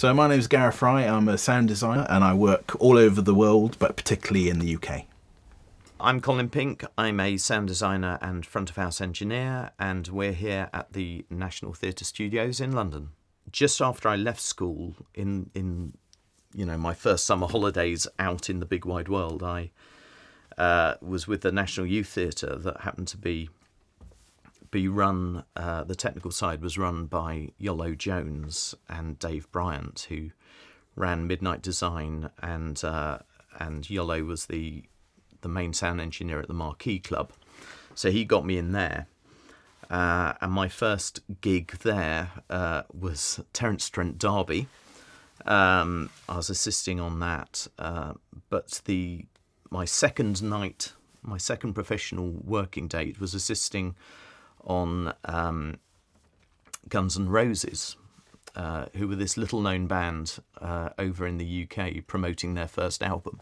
So my name is Gareth. I'm a sound designer and I work all over the world, but particularly in the UK. I'm Colin Pink. I'm a sound designer and front of house engineer, and we're here at the National Theatre Studios in London. Just after I left school, in my first summer holidays out in the big wide world, I was with the National Youth Theatre that happened to be run. The technical side was run by Yolo Jones and Dave Bryant, who ran Midnight Design, and Yolo was the main sound engineer at the Marquee Club. So he got me in there. And my first gig there was Terence Trent Derby. I was assisting on that. But my second professional working date was assisting on Guns N' Roses, who were this little-known band over in the UK promoting their first album.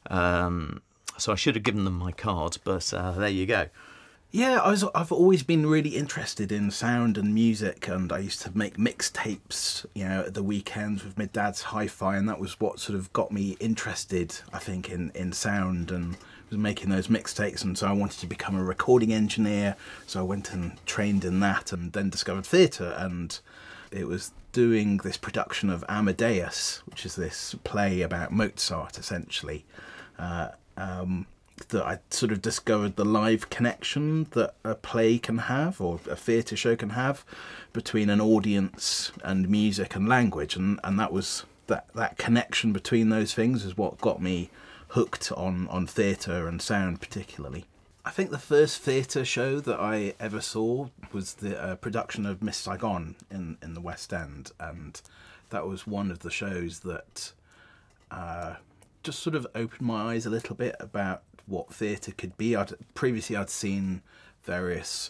So I should have given them my card, but there you go. Yeah, I've always been really interested in sound and music, and I used to make mixtapes, at the weekends with my dad's hi-fi, and that was what sort of got me interested, I think, in sound, and was making those mixtapes. And so I wanted to become a recording engineer, so I went and trained in that, and then discovered theatre, and it was doing this production of Amadeus, which is this play about Mozart, essentially. That I sort of discovered the live connection that a play can have, or a theatre show can have, between an audience and music and language, and that was that connection between those things is what got me hooked on theatre and sound particularly. I think the first theatre show that I ever saw was the production of Miss Saigon in the West End, and that was one of the shows that just sort of opened my eyes a little bit about what theatre could be. Previously I'd seen various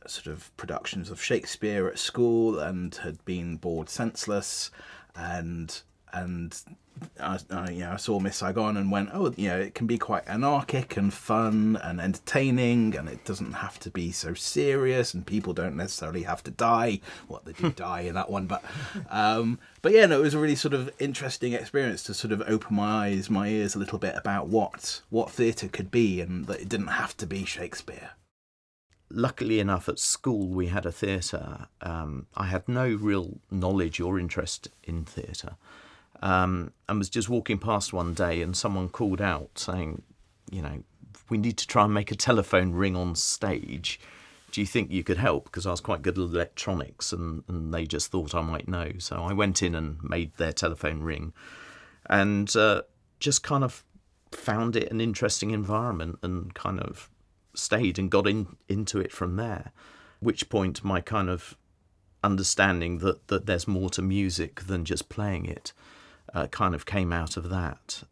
sort of productions of Shakespeare at school and had been bored senseless, and I saw Miss Saigon and went, it can be quite anarchic and fun and entertaining, and it doesn't have to be so serious, and people don't necessarily have to die. Well, they did die in that one, but it was a really sort of interesting experience to sort of open my ears a little bit about what theatre could be, and that it didn't have to be Shakespeare. Luckily enough, at school we had a theatre. I had no real knowledge or interest in theatre. And was just walking past one day and someone called out saying, we need to try and make a telephone ring on stage. Do you think you could help? Because I was quite good at electronics, and they just thought I might know. So I went in and made their telephone ring, and just kind of found it an interesting environment and kind of stayed and got into it from there. At which point my kind of understanding that there's more to music than just playing it kind of came out of that.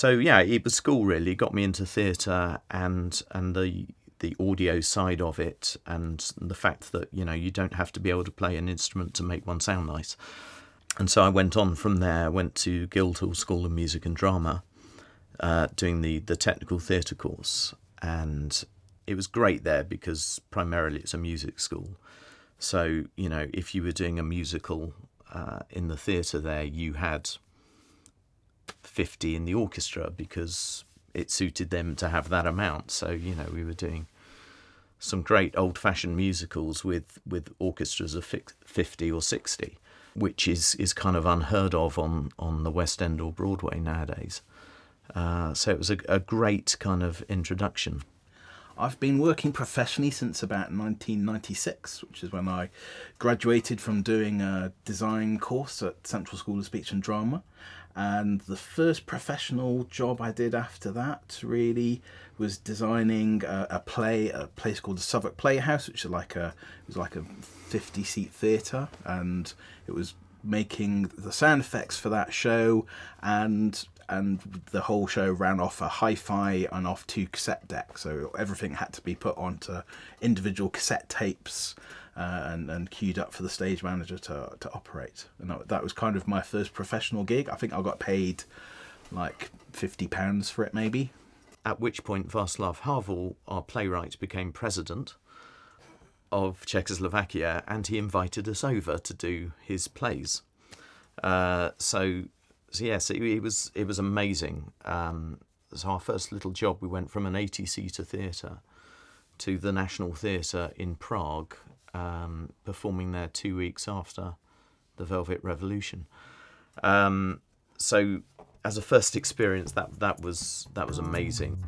It was school really got me into theatre, and the audio side of it, and the fact that you don't have to be able to play an instrument to make one sound nice. And so I went on from there, went to Guildhall School of Music and Drama, doing the technical theatre course, and it was great there because primarily it's a music school. So if you were doing a musical in the theatre there, you had 50 in the orchestra because it suited them to have that amount. So we were doing some great old-fashioned musicals with orchestras of 50 or 60, which is kind of unheard of on the West End or Broadway nowadays. So it was a great kind of introduction. I've been working professionally since about 1996, which is when I graduated from doing a design course at Central School of Speech and Drama. And the first professional job I did after that really was designing a place called the Southwark Playhouse, which was like a 50-seat theatre, and it was making the sound effects for that show, and the whole show ran off a hi-fi and off 2 cassette decks, so everything had to be put onto individual cassette tapes and queued up for the stage manager to operate. And that was kind of my first professional gig. I think I got paid like £50 for it maybe. At which point Václav Havel, our playwright, became president of Czechoslovakia, and he invited us over to do his plays. So yes, it was amazing. So our first little job, we went from an 80-seater theatre to the National Theatre in Prague, performing there 2 weeks after the Velvet Revolution. So as a first experience, that was amazing.